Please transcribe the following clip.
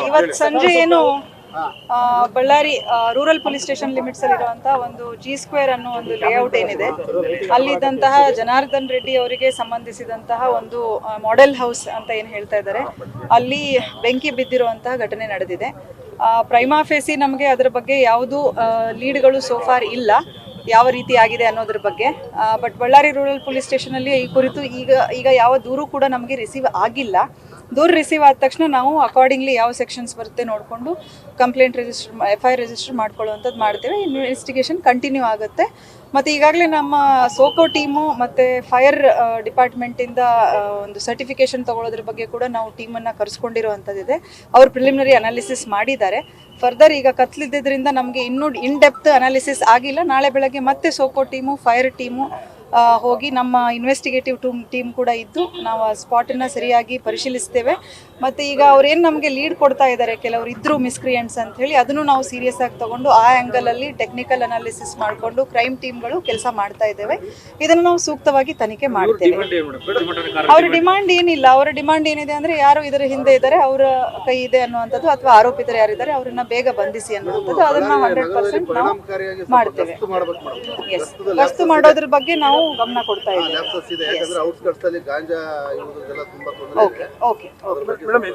ಇವತ್ತು ಸಂಜೆ ಏನು Ballari rural police station limits ಅಲ್ಲಿರುವಂತಹ ಒಂದು G² ಅನ್ನೋ ಒಂದು ಲೇಔಟ್ ಏನಿದೆ, ಅಲ್ಲಿದ್ದಂತಹ ಜನಾರ್ದನ್ ರೆಡ್ಡಿ ಅವರಿಗೆ ಸಂಬಂಧಿಸಿದಂತಹ ಒಂದು ಮಾಡೆಲ್ ಹೌಸ್ ಅಂತ ಏನು ಹೇಳ್ತಾ ಇದ್ದಾರೆ, ಅಲ್ಲಿ ಬೆಂಕಿ ಬಿದ್ದಿರುವಂತಹ ಘಟನೆ ನಡೆದಿದೆ. ಪ್ರೈಮಾ ಫೇಸಿ ನಮಗೆ ಅದರ ಬಗ್ಗೆ ಯಾವುದು ಲೀಡ್ಗಳು ಸೋಫಾರ್ ಇಲ್ಲ, ಯಾವ ರೀತಿ ಆಗಿದೆ ಅನ್ನೋದ್ರ ಬಗ್ಗೆ. ಬಟ್ ಬಳ್ಳಾರಿ ರೂರಲ್ ಪೊಲೀಸ್ ಸ್ಟೇಷನಲ್ಲಿ ಈ ಕುರಿತು ಈಗ ಯಾವ ದೂರು ಕೂಡ ನಮಗೆ ರಿಸೀವ್ ಆಗಿಲ್ಲ. ದೂರು ರಿಸೀವ್ ಆದ ತಕ್ಷಣ ನಾವು ಅಕಾರ್ಡಿಂಗ್ಲಿ ಯಾವ ಸೆಕ್ಷನ್ಸ್ ಬರುತ್ತೆ ನೋಡಿಕೊಂಡು ಕಂಪ್ಲೇಂಟ್ FIR ರಿಜಿಸ್ಟರ್ ಮಾಡ್ಕೊಳ್ಳುವಂಥದ್ದು ಮಾಡ್ತೇವೆ. ಇನ್ವೆಸ್ಟಿಗೇಷನ್ ಕಂಟಿನ್ಯೂ ಆಗುತ್ತೆ. ಮತ್ತು ಈಗಾಗಲೇ ನಮ್ಮ ಸೋಕೋ ಟೀಮು ಮತ್ತು ಫೈರ್ ಡಿಪಾರ್ಟ್ಮೆಂಟಿಂದ ಒಂದು ಸರ್ಟಿಫಿಕೇಷನ್ ತೊಗೊಳೋದ್ರ ಬಗ್ಗೆ ಕೂಡ ನಾವು ಟೀಮನ್ನು ಕರೆಸ್ಕೊಂಡಿರುವಂಥದ್ದಿದೆ. ಅವರು ಪ್ರಿಲಿಮಿನರಿ ಅನಾಲಿಸಿಸ್ ಮಾಡಿದ್ದಾರೆ. ಫರ್ದರ್ ಈಗ ಕತ್ಲಿದ್ದರಿಂದ ನಮಗೆ ಇನ್ನೂ ಇನ್ ಡೆಪ್ತ್ ಅನಾಲಿಸಿಸ್ ಆಗಿಲ್ಲ. ನಾಳೆ ಬೆಳಗ್ಗೆ ಮತ್ತೆ ಸೋಕೋ ಟೀಮು ಫೈರ್ ಟೀಮು ಹೋಗಿ ನಮ್ಮ ಇನ್ವೆಸ್ಟಿಗೇಟಿವ್ ಟೀಮ್ ಕೂಡ ಇದ್ದು ನಾವು ಆ ಸ್ಪಾಟನ್ನು ಸರಿಯಾಗಿ ಪರಿಶೀಲಿಸ್ತೇವೆ. ಮತ್ತು ಈಗ ಅವ್ರೇನು ನಮಗೆ ಲೀಡ್ ಕೊಡ್ತಾ ಇದ್ದಾರೆ, ಕೆಲವರು ಇದ್ದರು ಮಿಸ್ಕ್ರಿಯೆಂಟ್ಸ್ ಅಂತ ಹೇಳಿ, ಅದನ್ನು ನಾವು ಸೀರಿಯಸ್ ಆಗಿ ತೊಗೊಂಡು ಆ ಆ್ಯಂಗಲಲ್ಲಿ ಟೆಕ್ನಿಕಲ್ ಅನಾಲಿಸಿಸ್ ಮಾಡಿಕೊಂಡು ಕ್ರೈಮ್ ಟೀಮ್ಗಳು ಕೆಲಸ ಮಾಡ್ತಾ ಇದ್ದೇವೆ. ಇದನ್ನು ನಾವು ಸೂಕ್ತವಾಗಿ ತನಿಖೆ ಮಾಡ್ತೇವೆ. ಅವರ ಡಿಮಾಂಡ್ ಏನಿಲ್ಲ. ಅವರ ಡಿಮಾಂಡ್ ಏನಿದೆ ಅಂದರೆ ಯಾರು ಇದರ ಹಿಂದೆ ಇದ್ದಾರೆ, ಅವರ ಕೈ ಇದೆ ಅನ್ನುವಂಥದ್ದು, ಅಥವಾ ಆರೋಪಿತರು ಯಾರಿದ್ದಾರೆ ಅವರನ್ನ ಬೇಗ ಬಂಧಿಸಿ ಅನ್ನುವಂಥದ್ದು, ಅದನ್ನು 100% ನಾವು ಮಾಡ್ತೇವೆ. ಎಸ್, ಗಸ್ತು ಮಾಡೋದ್ರ ಬಗ್ಗೆ ನಾವು ಗಮನ ಕೊಡ್ತಾ ಇದ್ದೇವೆ. ಓಕೆ.